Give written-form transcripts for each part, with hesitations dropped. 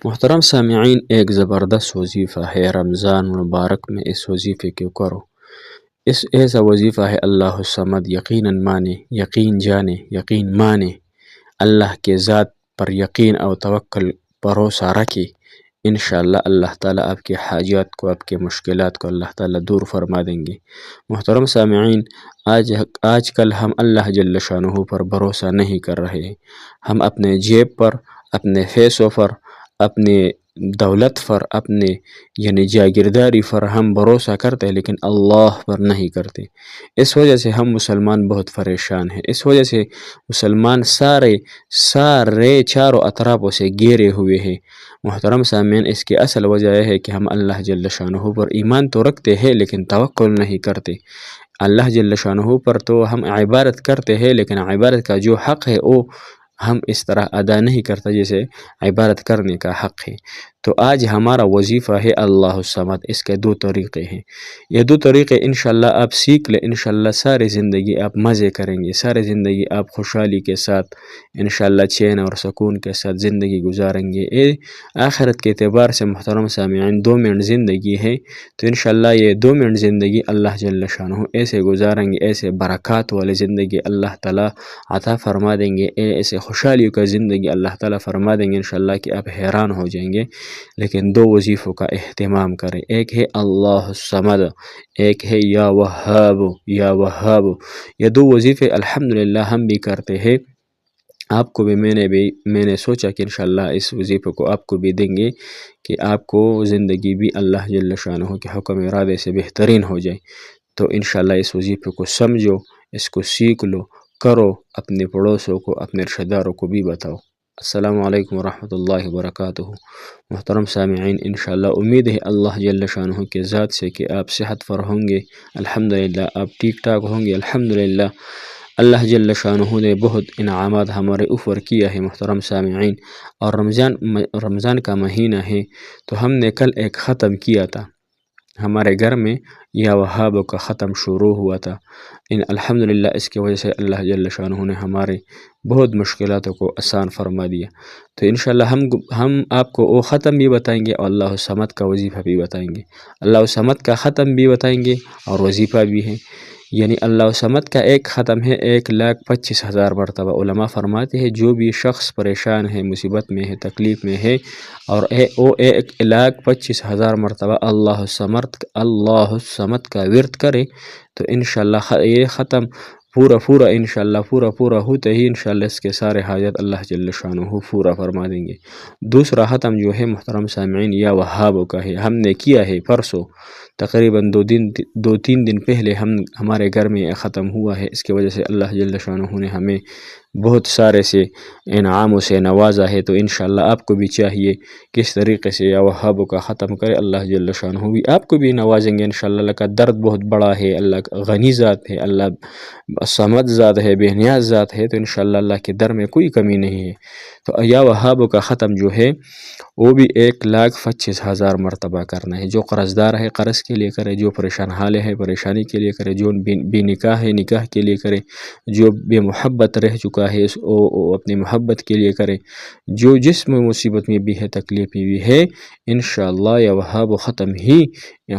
محترم سامعین، ایک زبردست وظیفہ ہے رمضان مبارک میں، اس وظیفے کو کرو۔ اس ایسا وظیفہ ہے اللہ الصمد، یقیناً مانے، یقین جانے، یقین مانے، اللہ کے ذات پر یقین اور توکل بھروسہ رکھے، انشاءاللہ اللہ تعالیٰ آپ کے حاجات کو، آپ کے مشکلات کو اللہ تعالیٰ دور فرما دیں گے۔ محترم سامعین، آج کل ہم اللہ جل شانہ پر بھروسہ نہیں کر رہے ہیں۔ ہم اپنے جیب پر، اپنے پیسوں پر، اپنے دولت پر، اپنے یعنی جاگیرداری پر ہم بھروسہ کرتے ہیں، لیکن اللہ پر نہیں کرتے۔ اس وجہ سے ہم مسلمان بہت پریشان ہیں۔ اس وجہ سے مسلمان سارے چاروں اطرافوں سے گھیرے ہوئے ہیں۔ محترم سامعین، اس کی اصل وجہ یہ ہے کہ ہم اللہ جل شانہ پر ایمان تو رکھتے ہیں لیکن توکل نہیں کرتے۔ اللہ جل شانہ پر تو ہم عبادت کرتے ہیں، لیکن عبادت کا جو حق ہے وہ ہم اس طرح ادا نہیں کرتے جیسے عبادت کرنے کا حق ہے۔ تو آج ہمارا وظیفہ ہے اللہ الصمد۔ اس کے دو طریقے ہیں۔ یہ دو طریقے انشاءاللہ آپ سیکھ لیں، انشاءاللہ ساری زندگی آپ مزے کریں گے، ساری زندگی آپ خوشحالی کے ساتھ انشاءاللہ چین اور سکون کے ساتھ زندگی گزاریں گے۔ آخرت کے اعتبار سے محترم سامعین 2 منٹ زندگی ہے، تو انشاءاللہ یہ 2 منٹ زندگی اللہ جل شانہ ایسے گزاریں گے، ایسے برکات والی زندگی اللہ تعالیٰ عطا فرما دیں گے، ایسے خوشحالیوں کا زندگی اللہ تعالیٰ فرما دیں گے انشاءاللہ کہ آپ حیران ہو جائیں گے۔ لیکن 2 وظیفوں کا اہتمام کریں، ایک ہے اللہ الصمد، ایک ہے یا وہاب، یا وہاب۔ یہ 2 وظیفے الحمدللہ ہم بھی کرتے ہیں۔ آپ کو بھی میں نے سوچا کہ انشاءاللہ اس وظیفے کو آپ کو بھی دیں گے کہ آپ کو زندگی بھی اللہ جل شانہ کے حکم ارادے سے بہترین ہو جائے۔ تو انشاءاللہ اس وظیفے کو سمجھو، اس کو سیکھ لو، کرو، اپنے پڑوسوں کو، اپنے رشتہ داروں کو بھی بتاؤ۔ السلام علیکم ورحمۃ اللہ وبرکاتہ۔ محترم سامعین، انشاءاللہ امید ہے اللہ جل شانہ کے ذات سے کہ آپ صحت پر ہوں گے، الحمدللہ آپ ٹھیک ٹھاک ہوں گے، الحمدللہ اللہ جل شانہ نے بہت انعامات ہمارے اوپر کیا ہے۔ محترم سامعین، اور رمضان کا مہینہ ہے، تو ہم نے کل ایک ختم کیا تھا ہمارے گھر میں، یا وہاب کا ختم شروع ہوا تھا۔ الحمدللہ اس کی وجہ سے اللہ جل شانہ نے ہمارے بہت مشکلاتوں کو آسان فرما دیا۔ تو انشاءاللہ ہم آپ کو وہ ختم بھی بتائیں گے اور اللہ الصمد کا وظیفہ بھی بتائیں گے۔ اللہ الصمد کا ختم بھی بتائیں گے اور وظیفہ بھی ہے۔ یعنی اللہ الصمد کا ایک ختم ہے 1,25,000 مرتبہ۔ علماء فرماتے ہیں جو بھی شخص پریشان ہے، مصیبت میں ہے، تکلیف میں ہے، اور وہ 1,25,000 مرتبہ اللہ الصمد کا ورد کرے، تو انشاءاللہ یہ ختم پورا انشاءاللہ ہوتے ہی انشاءاللہ اس کے سارے حاجات اللہ جل شانہ پورا فرما دیں گے۔ دوسرا ختم جو ہے محترم سامعین یا وہاب کا ہے، ہم نے کیا ہے پرسوں، تقریباً 2-3 دن پہلے ہمارے گھر میں ختم ہوا ہے۔ اس کی وجہ سے اللہ جل شانہ نے ہمیں بہت سارے سے انعاموں سے نوازا ہے۔ تو انشاءاللہ آپ کو بھی چاہیے کس طریقے سے یا وہاب کا ختم کرے، اللہ جل شانہ بھی آپ کو بھی نوازیں گے انشاءاللہ۔ اللہ کا درد بہت بڑا ہے، اللہ غنی ذات ہے، اللہ صمد ذات ہے، بے نیاز ذات ہے، تو انشاءاللہ اللہ کے در میں کوئی کمی نہیں ہے۔ تو یا وہاب کا ختم جو ہے وہ بھی 1,25,000 مرتبہ کرنا ہے۔ جو قرض دار ہے قرض کے لیے کرے، جو پریشان حال ہے پریشانی کے لیے کرے، جو بے نکاح ہے نکاح کے لیے کرے، جو بے محبت رہ چکا ہے وہ اپنی محبت کے لیے کرے، جو جس میں مصیبت میں بھی ہے، تکلیف میں بھی ہے، انشاءاللہ یا وہاب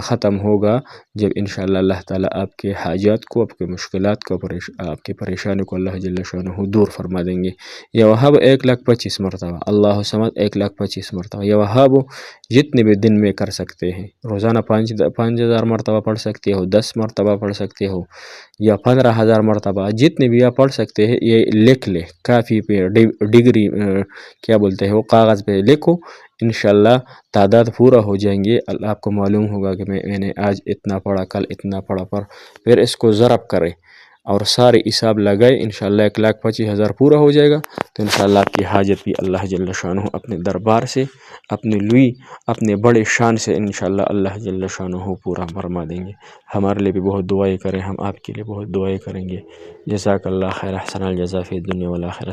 ختم ہوگا جب انشاءاللہ اللہ تعالیٰ آپ کے حاجات کو، آپ کے مشکلات کو، آپ کے پریشانی کو اللہ جل شانہ دور فرما دیں گے۔ یا وہاب 1,25,000 مرتبہ، اللہ الصمد 1,25,000 مرتبہ، یا وہاب جتنے بھی دن میں کر سکتے ہیں، روزانہ 5,000 مرتبہ پڑھ سکتے ہو، 10 مرتبہ پڑھ سکتے ہو، یا 15,000 مرتبہ، جتنے بھی آپ پڑھ سکتے ہیں یہ لکھ لے، کافی پہ ڈگری کیا بولتے ہیں وہ کاغذ پہ لکھو، انشاءاللہ تعداد پورا ہو جائیں گے۔ آپ کو معلوم ہوگا کہ میں نے آج اتنا پڑھا، کل اتنا پڑھا، پھر اس کو ضرب کرے اور سارے حساب لگائے، انشاءاللہ 1,25,000 پورا ہو جائے گا، تو انشاءاللہ آپ کی حاجت بھی اللہ جل شانہ اپنے دربار سے، اپنے بڑے شان سے انشاءاللہ اللہ جل شانہ پورا فرما دیں گے۔ ہمارے لیے بھی بہت دعائیں کریں، ہم آپ کے لیے بہت دعائیں کریں گے۔ جزاک اللہ خیر، احسن الجزا فی الدنیا والآخرہ۔